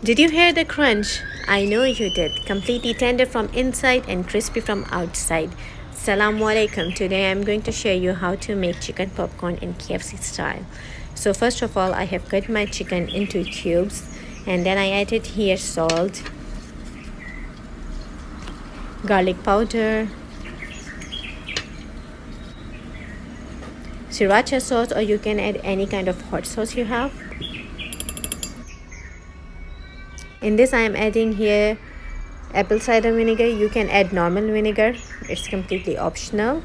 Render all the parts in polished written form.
Did you hear the crunch? I know you did. Completely tender from inside and crispy from outside. Salam Alikum. Today I'm going to show you how to make chicken popcorn in KFC style. So first of all, I have cut my chicken into cubes and then I added here salt, garlic powder, sriracha sauce, or you can add any kind of hot sauce you have. In this I am adding here apple cider vinegar. You can add normal vinegar, it's completely optional.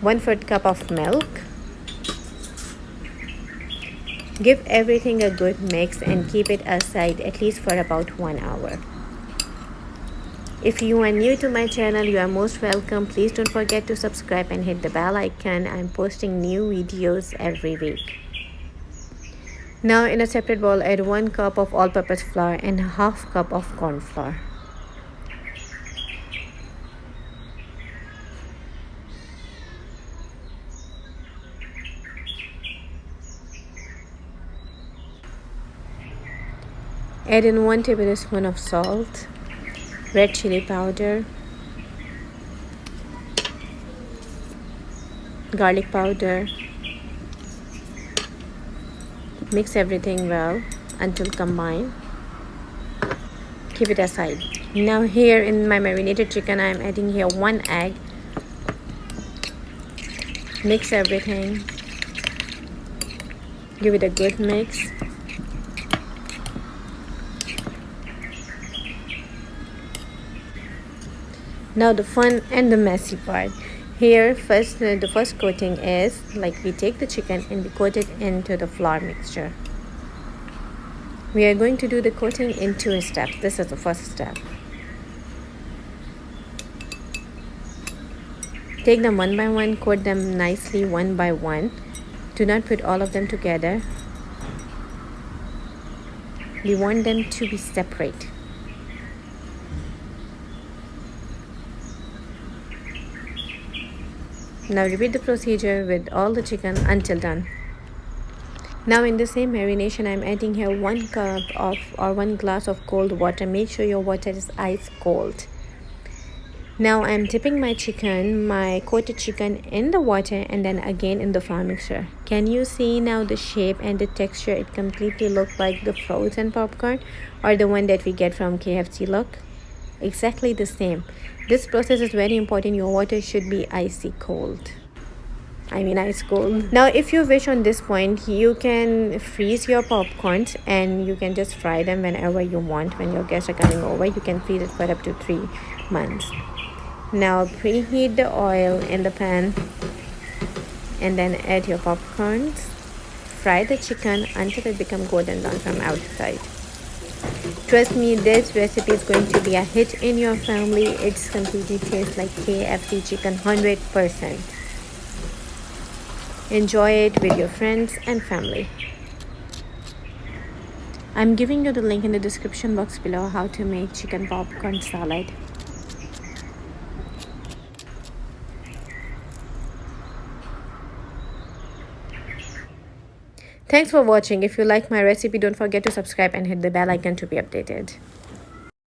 1/4 cup of milk. Give everything a good mix and keep it aside at least for about 1 hour. If you are new to my channel, you are most welcome. Please don't forget to subscribe and hit the bell icon. I'm posting new videos every week. Now in a separate bowl, add 1 cup of all-purpose flour and 1/2 cup of corn flour. Add in 1 tablespoon of salt, red chili powder, garlic powder. Mix everything well until combined. Keep it aside. Now here in my marinated chicken, I am adding here 1 egg. Mix everything. Give it a good mix. Now the fun and the messy part. Here the first coating is like we take the chicken and we coat it into the flour mixture. We are going to do the coating in 2 steps. This is the first step. Take them one by one, coat them nicely one by one. Do not put all of them together. We want them to be separate. Now repeat the procedure with all the chicken until done. Now in the same marination, I'm adding here 1 cup of or 1 glass of cold water. Make sure your water is ice cold. Now I'm dipping my coated chicken in the water and then again in the flour mixture. Can you see now the shape and the texture? It completely looks like the frozen popcorn or the one that we get from KFC. Look, exactly the same. This process is very important. Your water should be icy cold. Ice cold. Now if you wish, on this point you can freeze your popcorns and you can just fry them whenever you want. When your guests are coming over, you can freeze it for up to 3 months. Now preheat the oil in the pan and then add your popcorns. Fry the chicken until it becomes golden brown from outside. Trust me, this recipe is going to be a hit in your family. It's completely tastes like KFC chicken 100%. Enjoy it with your friends and family. I'm giving you the link in the description box below how to make chicken popcorn salad. Thanks for watching. If you like my recipe, don't forget to subscribe and hit the bell icon to be updated.